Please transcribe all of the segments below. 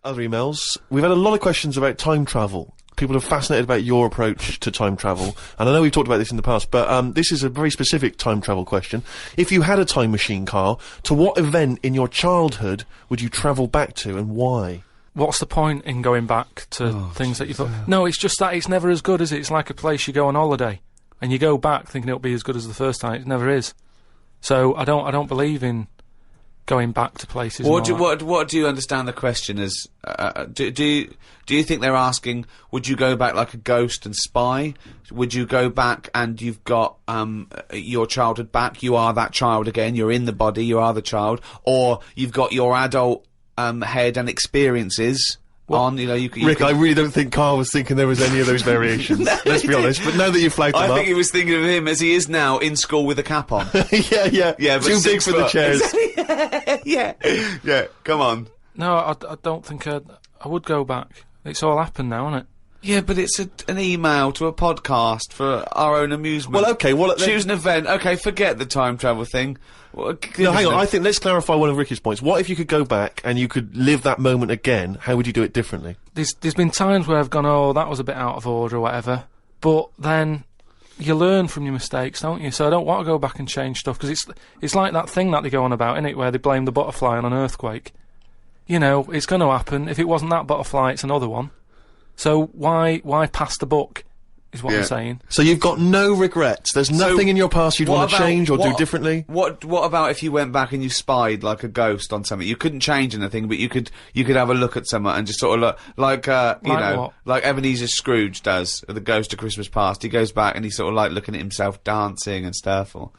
other emails. We've had a lot of questions about time travel. People are fascinated about your approach to time travel, and I know we've talked about this in the past, but this is a very specific time travel question. If you had a time machine, Karl, to what event in your childhood would you travel back to, and why? What's the point in going back to things that you thought? No, it's just that it's never as good, is it? It's like a place you go on holiday, and you go back thinking it'll be as good as the first time. It never is. So I don't believe in going back to places. What do you understand the question as? Do you think they're asking, would you go back like a ghost and spy? Would you go back and you've got your childhood back? You are that child again. You're in the body. You are the child, or you've got your adult head and experiences. On, you know, Rick, I really don't think Karl was thinking there was any of those variations. No, let's be honest. But now that you've flagged them up, I think he was thinking of him as he is now in school with a cap on. yeah. But too big for the chairs. yeah. Come on. No, I don't think I would go back. It's all happened now, isn't it? Yeah, but it's an email to a podcast for our own amusement. Well, okay. Choose an event. Okay, forget the time travel thing. No, hang on. I think let's clarify one of Ricky's points. What if you could go back and you could live that moment again? How would you do it differently? There's been times where I've gone, oh, that was a bit out of order or whatever. But then you learn from your mistakes, don't you? So I don't want to go back and change stuff, because it's like that thing that they go on about, innit, where they blame the butterfly on an earthquake. You know, it's going to happen. If it wasn't that butterfly, it's another one. So why pass the buck, is what I'm saying. So you've got no regrets. There's nothing in your past you'd want to change or do differently? What about if you went back and you spied like a ghost on something? You couldn't change anything, but you could have a look at someone and just sort of look, like like Ebenezer Scrooge does, the Ghost of Christmas Past. He goes back and he's sort of like looking at himself dancing and stuff, or...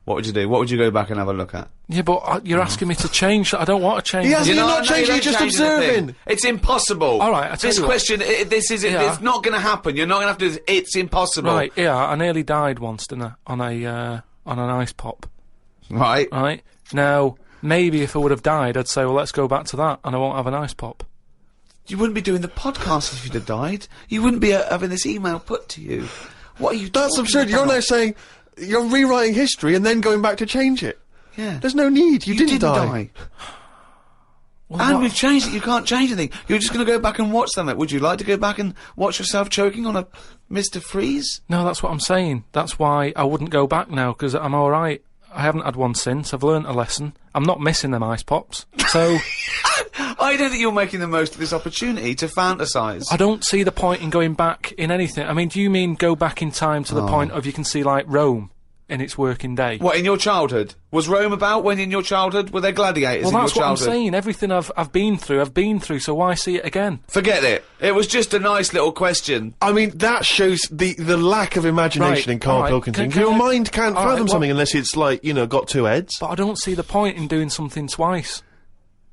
What would you do? What would you go back and have a look at? Yeah, but you're asking me to change. I don't want to change. You're not changing, you're just observing. It's impossible. All right, this question, it's not going to happen. You're not going to have to do this. It's impossible. Right, yeah, I nearly died once, didn't I? On an ice pop. Right. Right. Now, maybe if I would have died, I'd say, well, let's go back to that, and I won't have an ice pop. You wouldn't be doing the podcast if you'd have died. You wouldn't be having this email put to you. What are you That's absurd. about? You're now saying... You're rewriting history and then going back to change it. Yeah. There's no need. You didn't die. Well, and we've changed it. You can't change anything. You're just going to go back and watch something. Would you like to go back and watch yourself choking on a Mr. Freeze? No, that's what I'm saying. That's why I wouldn't go back now, because I'm all right. I haven't had one since. I've learnt a lesson. I'm not missing them ice pops. So... I don't think you're making the most of this opportunity to fantasise. I don't see the point in going back in anything. I mean, do you mean go back in time to the point of you can see, like, Rome in its working day? What, in your childhood? Was Rome about when in your childhood? Were there gladiators in your childhood? Well, that's what I'm saying. Everything I've been through, so why see it again? Forget it. It was just a nice little question. I mean, that shows the lack of imagination in Karl Pilkington. Your mind can't fathom something unless it's, like, you know, got two heads. But I don't see the point in doing something twice.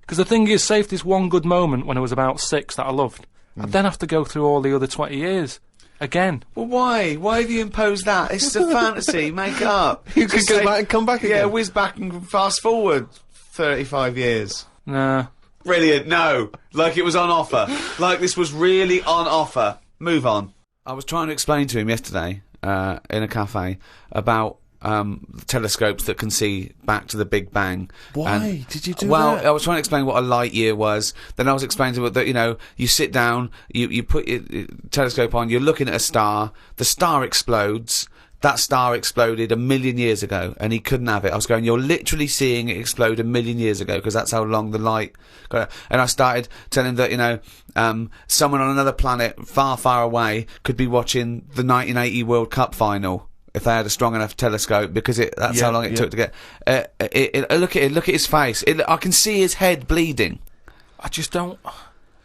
Because the thing is, say if there's one good moment when I was about 6 that I loved, I'd then have to go through all the other 20 years. Again. Well, why? Why have you imposed that? It's a fantasy. Make it up. You could go back and come back again. Yeah, whiz back and fast forward 35 years. Nah. Brilliant. No. Like it was on offer. Like this was really on offer. Move on. I was trying to explain to him yesterday, in a cafe, about telescopes that can see back to the Big Bang. Why did you do that? Well, I was trying to explain what a light year was. Then I was explaining to him that, you know, you sit down, you put your telescope on, you're looking at a star, the star explodes. That star exploded 1 million years ago, and he couldn't have it. I was going, you're literally seeing it explode 1 million years ago, because that's how long the light got. And I started telling him that, you know, someone on another planet far, far away could be watching the 1980 World Cup final if they had a strong enough telescope, because that's how long it took to get. Look at his face. I can see his head bleeding. I just don't.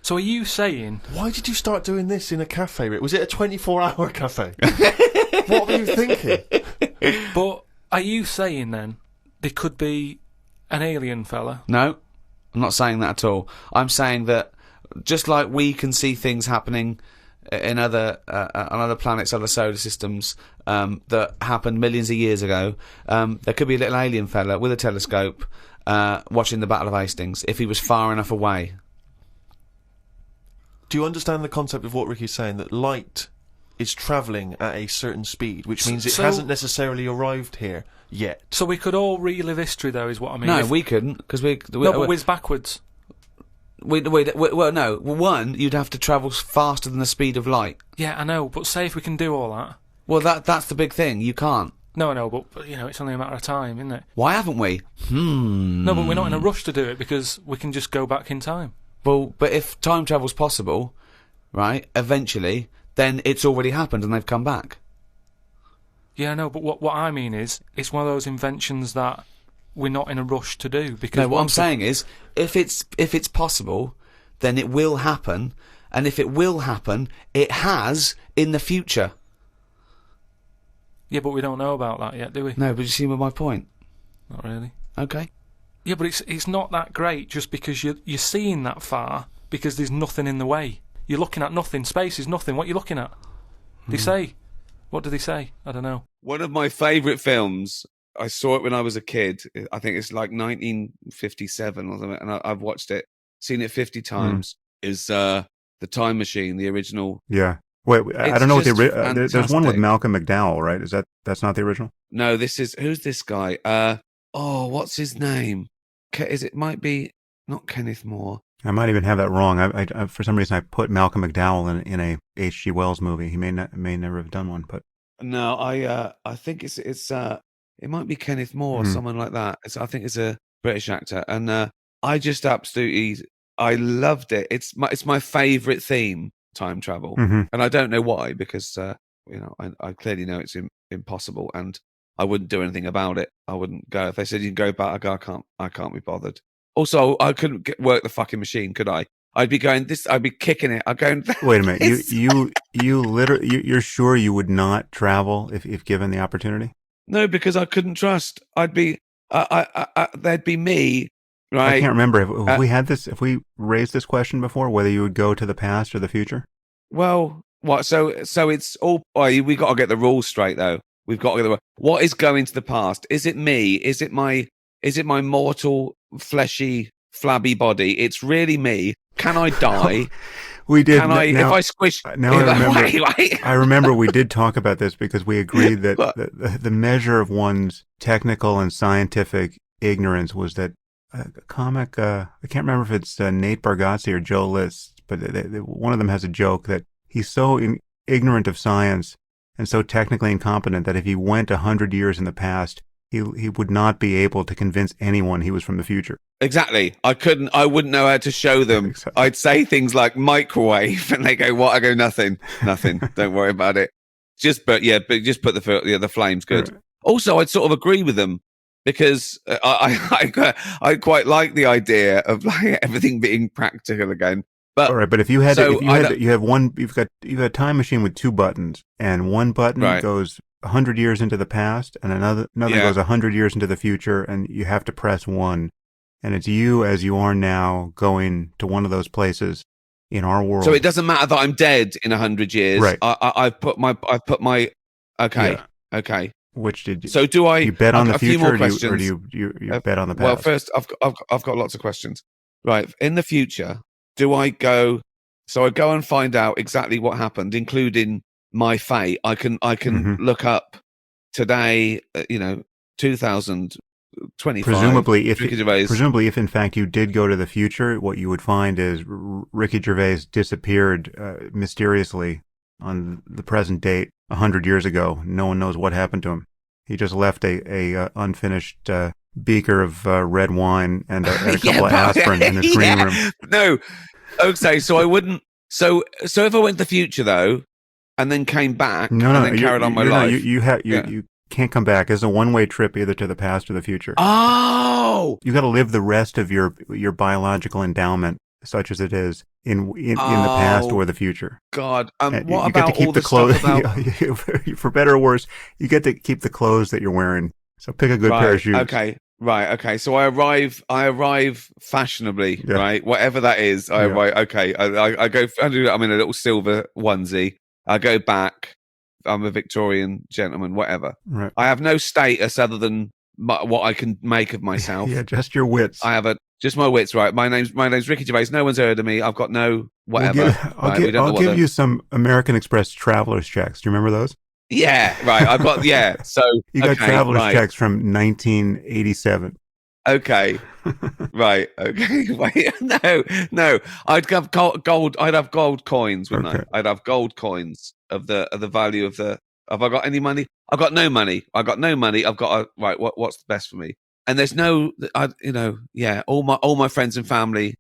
So are you saying? Why did you start doing this in a cafe? Was it a 24-hour cafe? What were you thinking? But are you saying then there could be an alien fella? No, I'm not saying that at all. I'm saying that just like we can see things happening in other on other planets, other solar systems that happened millions of years ago, there could be a little alien fella with a telescope watching the Battle of Hastings if he was far enough away. Do you understand the concept of what Ricky's saying, that light is travelling at a certain speed, which means it hasn't necessarily arrived here yet? So we could all relive history, though, is what I mean. No, we couldn't, because but whiz backwards. Well, no. One, you'd have to travel faster than the speed of light. Yeah, I know, but say if we can do all that. Well, that's the big thing. You can't. No, I know, but it's only a matter of time, isn't it? Why haven't we? No, but we're not in a rush to do it because we can just go back in time. Well, but if time travel's possible, right, eventually, then it's already happened and they've come back. Yeah, I know, but what I mean is, it's one of those inventions that we're not in a rush to do. Because no, what I'm saying is, if it's possible, then it will happen, and if it will happen, it has in the future. Yeah, but we don't know about that yet, do we? No, but you see my point? Not really. Okay. Yeah, but it's not that great just because you're seeing that far because there's nothing in the way. You're looking at nothing. Space is nothing. What are you looking at? They say. What do they say? I don't know. One of my favourite films, I saw it when I was a kid. I think it's like 1957 or something, and I've watched it, seen it 50 times, is The Time Machine, the original. Yeah. Wait, I don't know what there's one with fantastic. Malcolm McDowell, right? That's not the original? No, who's this guy? What's his name? It might be not Kenneth Moore. I might even have that wrong. I for some reason I put Malcolm McDowell in a H.G. Wells movie. He may never have done one, but No, I think it might be Kenneth Moore or someone like that. I think it's a British actor, and I just absolutely I loved it. It's my favourite theme, time travel, and I don't know why, because I clearly know it's impossible, and I wouldn't do anything about it. I wouldn't go if they said you can go back. I go, I can't be bothered. Also, I couldn't work the fucking machine, could I? I'd be going this. I'd be kicking it. I'd going. Wait a minute. You literally you're sure you would not travel if given the opportunity? No, because I couldn't trust. I'd be. There'd be me. Right. I can't remember if we raised this question before, whether you would go to the past or the future. Well, what? So it's all. We got to get the rules straight, though. We've got to get what is going to the past? Is it me? Is it my mortal, fleshy, flabby body? It's really me. Can I die? We did. Can I? If I squish. Now I remember. Wait. I remember we did talk about this because we agreed that the measure of one's technical and scientific ignorance was that a comic. I can't remember if it's Nate Bargatze or Joe List, but one of them has a joke that he's so ignorant of science and so technically incompetent that if he went 100 years in the past, he would not be able to convince anyone he was from the future. Exactly. I wouldn't know how to show them. Exactly. I'd say things like microwave, and they go, "What?" I go, "Nothing. Don't worry about it. Just put the flames good." Right. Also, I'd sort of agree with them because I quite like the idea of like everything being practical again. But all right, but if you had you've got a time machine with two buttons, and one button goes 100 years into the past, and another goes 100 years into the future, and you have to press one, and it's you as you are now going to one of those places in our world. So it doesn't matter that I'm dead in 100 years. Right. I've put my okay. Yeah. Okay. Which did you? So do I? You bet on the future, or do you bet on the past? Well, first I've got lots of questions. Right. In the future, do I go? So I go and find out exactly what happened, including my fate. I can look up today. 2025. Presumably, if in fact you did go to the future, what you would find is Ricky Gervais disappeared mysteriously on the present date 100 years ago. No one knows what happened to him. He just left a unfinished beaker of red wine and a couple of aspirin in his green room. No. Okay, so I wouldn't. So if I went to the future though, and then came back, and then carried on my life, you can't come back. It's a one-way trip either to the past or the future. Oh, you got to live the rest of your biological endowment, such as it is, in the past or the future. God, what you about get to keep all the clothes? About... For better or worse, you get to keep the clothes that you're wearing. So pick a good pair of shoes. Okay. Right. Okay. So I arrive fashionably. Yeah. Right. Whatever that is. I arrive. Okay. I go. I'm in a little silver onesie. I go back. I'm a Victorian gentleman. Whatever. Right. I have no status other than what I can make of myself. Yeah. Just your wits. I have just my wits. Right. My name's Ricky Gervais. No one's heard of me. I've got no whatever. I'll give you some American Express traveler's checks. Do you remember those? Yeah, right. I've got So you got traveler's checks from 1987. Okay. Right. Okay. Wait. No. I'd have gold. I'd have gold coins, wouldn't Okay. I? I'd have gold coins of the value of the. Have I got any money? I've got no money. I've got no money. I've got right. What's the best for me? And there's no. Yeah. All my friends and family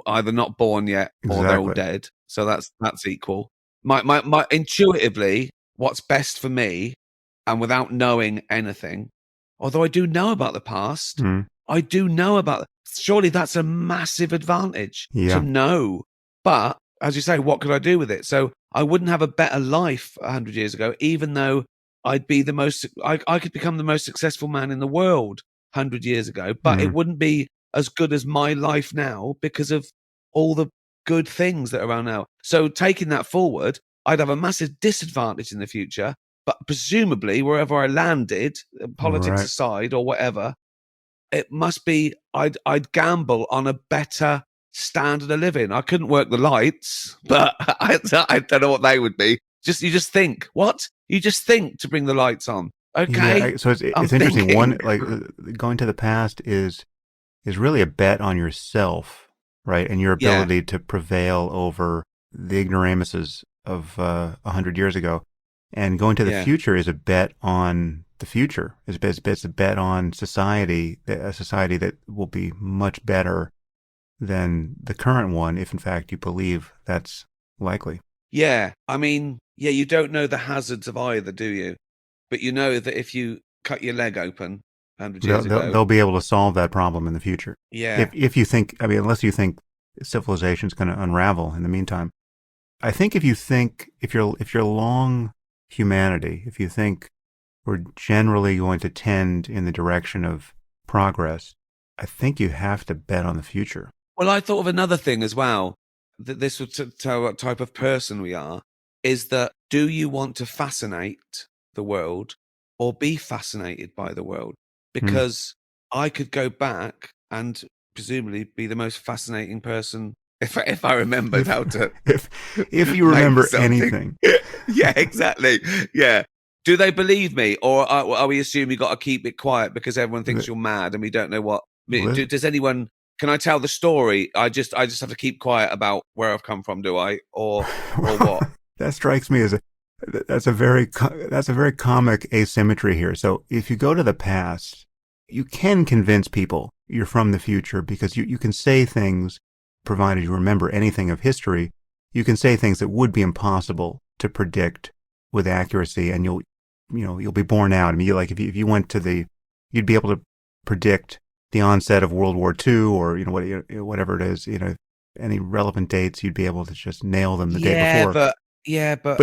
either not born yet or they're all Exactly. dead. So that's equal. My intuitively, what's best for me, and without knowing anything, although I do know about the past, Mm. I do know about. Surely that's a massive advantage Yeah. to know. But as you say, what could I do with it? So I wouldn't have a better life 100 years ago, even though I'd be the most. I could become the most successful man in the world 100 years ago, but it wouldn't be as good as my life now because of all the good things that are around now. So taking that forward, I'd have a massive disadvantage in the future. But presumably, wherever I landed, politics Right. aside or whatever, it must be I'd gamble on a better standard of living. I couldn't work the lights, but I don't know what they would be. You just think what you just think to bring the lights on. Okay, Yeah. So it's I'm interesting. thinking. One, like going to the past is really a bet on yourself, right? And your Yeah. ability to prevail over the ignoramuses of 100 years ago. And going to the Yeah. future is a bet on the future. It's a bet on society, a society that will be much better than the current one, if in fact you believe that's likely. Yeah, I mean, yeah, you don't know the hazards of either, do you? But you know that if you cut your leg open 100 years ago, They'll be able to solve that problem in the future. yeah, If you think, I mean, unless you think civilization's going to unravel in the meantime. I think if you're long humanity, if you think we're generally going to tend in the direction of progress, I think you have to bet on the future. Well, I thought of another thing as well, that this would tell what type of person we are, is that do you want to fascinate the world or be fascinated by the world? Because I could go back and presumably be the most fascinating person if I remembered how to if you make remember something. anything. Yeah, exactly. Yeah. Do they believe me, or are we assuming you got to keep it quiet because everyone thinks you're mad and we don't know what? Does anyone? Can I tell the story? I just have to keep quiet about where I've come from. Do I, or what? That strikes me as that's a very comic asymmetry here. So if you go to the past, you can convince people you're from the future because you can say things, provided you remember anything of history, you can say things that would be impossible to predict with accuracy, and you'll be borne out. I mean, if you went to you'd be able to predict the onset of World War II, or whatever it is, any relevant dates, you'd be able to just nail them the day before. But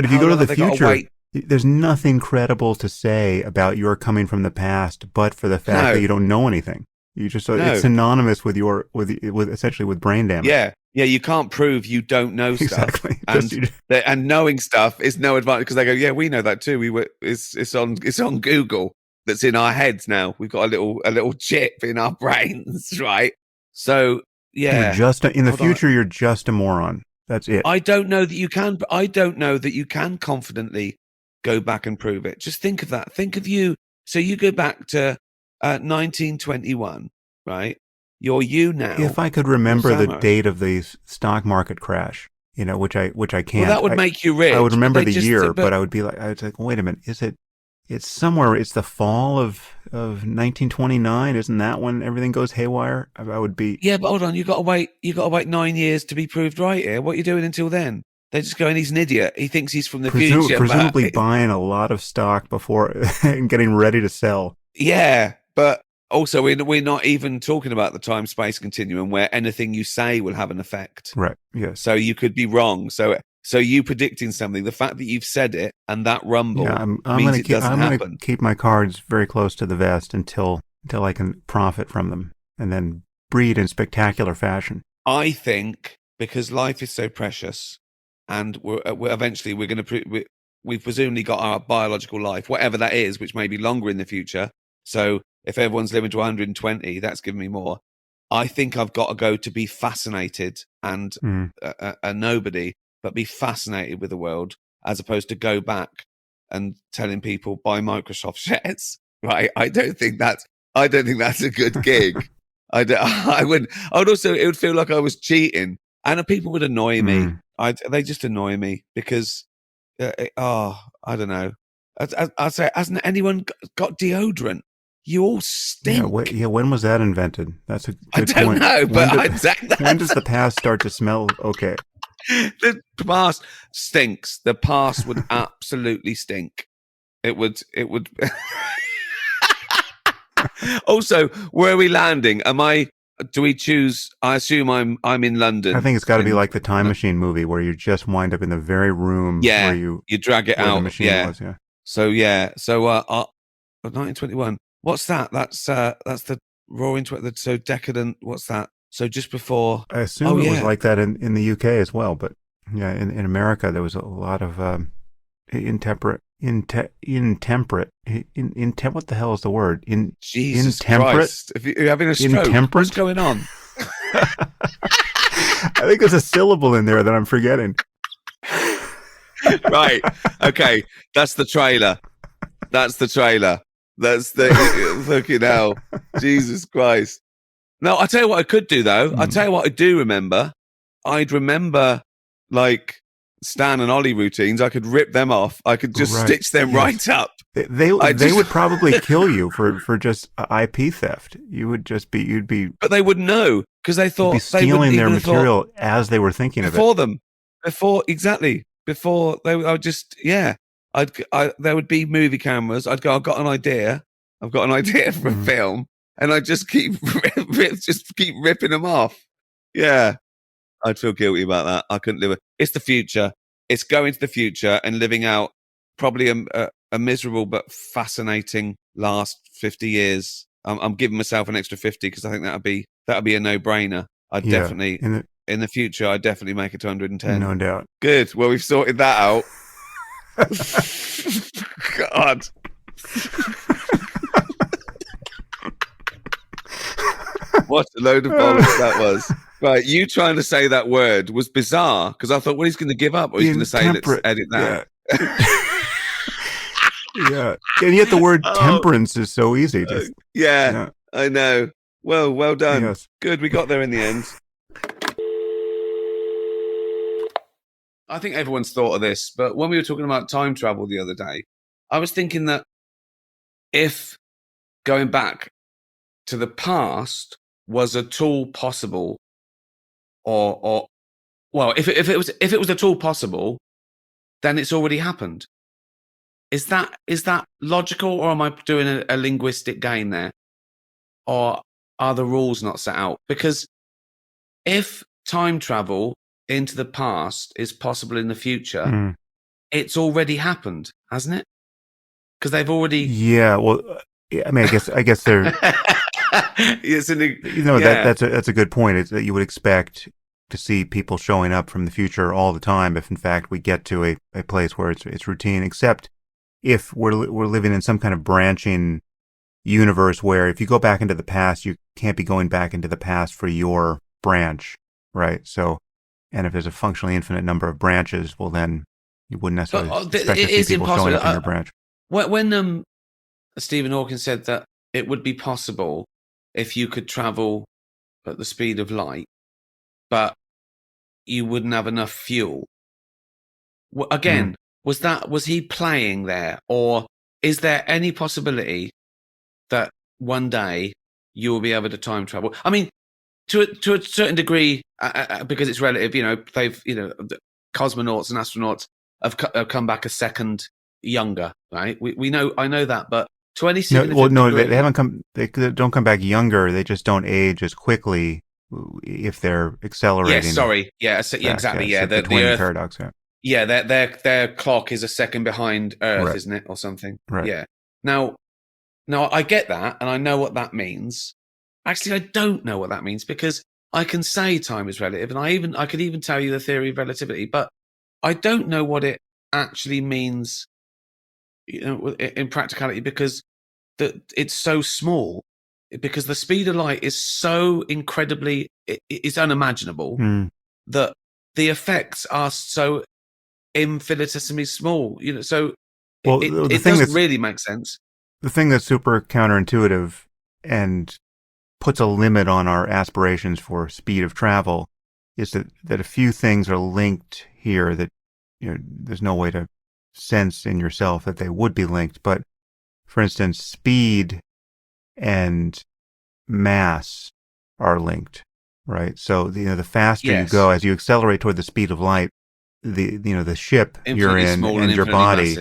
if you go to the future, there's nothing credible to say about your coming from the past, but for the fact that you don't know anything. You just it's synonymous with essentially with brain damage. Yeah. You can't prove you don't know stuff. Exactly. And knowing stuff is no advantage because they go, yeah, we know that too. It's on Google. That's in our heads now. We've got a little chip in our brains, right? So yeah, in the future, you're just a moron. That's it. I don't know that you can. I don't know that you can confidently go back and prove it. Just think of that. Think of you. So you go back to 1921, right? You're you now. If I could remember the date of the stock market crash, which I can't. Well, that would make you rich. I would remember the year, but I would be like, wait a minute, is it? It's somewhere. It's the fall of 1929. Isn't that when everything goes haywire? I would be. Yeah, but hold on. You got to wait 9 years to be proved right here. What are you doing until then? They're just going, he's an idiot. He thinks he's from the future. Presumably buying a lot of stock before and getting ready to sell. Yeah, but also we're not even talking about the time-space continuum where anything you say will have an effect. Right. Yes. So you could be wrong. So you predicting something, the fact that you've said it and that rumble means it doesn't happen. I'm going to keep my cards very close to the vest until I can profit from them and then breed in spectacular fashion. I think because life is so precious, and we've presumably got our biological life, whatever that is, which may be longer in the future. So if everyone's living to 120, that's giving me more. I think I've got to go to be fascinated and a nobody, but be fascinated with the world, as opposed to go back and telling people buy Microsoft shares. Right? I don't think that's I don't think that's a good gig. I wouldn't. I would also. It would feel like I was cheating, and people would annoy me. They just annoy me because, I don't know. I'd say, hasn't anyone got deodorant? You all stink. Yeah, when was that invented? That's a good I don't point. know, but when does the past start to smell okay? The past stinks. The past would absolutely stink. It would. Also, where are we landing? Do we choose? I assume I'm in London. I think it's got to be like the Time Machine movie where you just wind up in the very room where you drag it where out. The machine was, yeah. So 1921. What's that? That's the Roaring Twenties. So decadent. What's that? So just before. I assume it was like that in the UK as well, but yeah, in America there was a lot of intemperate. What the hell is the word? Jesus intemperate? Christ! If you're having a stroke, what's going on? I think there's a syllable in there that I'm forgetting. Right. Okay. That's the trailer. That's the fucking hell. Jesus Christ. No, I'll tell you what I could do though. I'll tell you what I do remember. I'd remember like Stan and Ollie routines. I could rip them off. I could just stitch them right up. They would probably kill you for just IP theft. You'd be. But they wouldn't know because they thought be stealing their material as they were thinking of it. Before they, I would just there would be movie cameras. I'd go, I've got an idea for a film, and I'd just keep ripping them off. Yeah. I'd feel guilty about that. I couldn't live it. It's the future. It's going to the future and living out probably a miserable but fascinating last 50 years. I'm giving myself an extra 50 because I think that'd be a no-brainer. I'd definitely in the future. I'd definitely make it to 110. No doubt. Good. Well, we've sorted that out. God. What a load of bollocks that was. Right, you trying to say that word was bizarre because I thought, well, he's going to give up or he's going to say, let's edit that. Yeah. And yet the word temperance is so easy. I know. Well done. Yes. Good, we got there in the end. I think everyone's thought of this, but when we were talking about time travel the other day, I was thinking that if going back to the past was a tool possible, or if it was a tool possible, then it's already happened. Is that logical, or am I doing a linguistic game there, or are the rules not set out? Because if time travel into the past is possible in the future, it's already happened, hasn't it? Because they've already. Yeah. Well, I mean, I guess they're. That's a good point. It's that you would expect to see people showing up from the future all the time if, in fact, we get to a place where it's routine. Except if we're living in some kind of branching universe where if you go back into the past, you can't be going back into the past for your branch, right? So, and if there's a functionally infinite number of branches, well, then you wouldn't necessarily expect to see people showing up in your branch. When Stephen Hawking said that it would be possible if you could travel at the speed of light, but you wouldn't have enough fuel. Again, was he playing there, or is there any possibility that one day you will be able to time travel? I mean, to a certain degree, because it's relative. The cosmonauts and astronauts have come back a second younger, right? We know, I know that, but to any significant degree, they haven't come. They don't come back younger. They just don't age as quickly if they're accelerating. Yeah, sorry. Yeah, exactly. Yeah, the twin paradox. Yeah, their clock is a second behind Earth, right, isn't it, or something? Right. Yeah. Now I get that, and I know what that means. Actually, I don't know what that means, because I can say time is relative, and I could even tell you the theory of relativity, but I don't know what it actually means, in practicality, because it's so small. Because the speed of light is so incredibly, it's unimaginable, that the effects are so infinitesimally small. So it doesn't really make sense. The thing that's super counterintuitive and puts a limit on our aspirations for speed of travel is that a few things are linked here that, there's no way to sense in yourself that they would be linked. But for instance, speed and mass are linked, right? So, the faster you go, as you accelerate toward the speed of light, the ship you're in and your body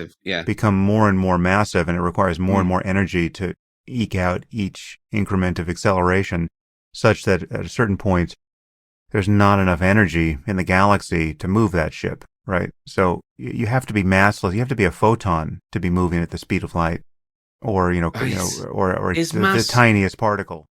become more and more massive, and it requires more and more energy to eke out each increment of acceleration, such that at a certain point, there's not enough energy in the galaxy to move that ship, right? So you have to be massless. You have to be a photon to be moving at the speed of light, or the tiniest particle.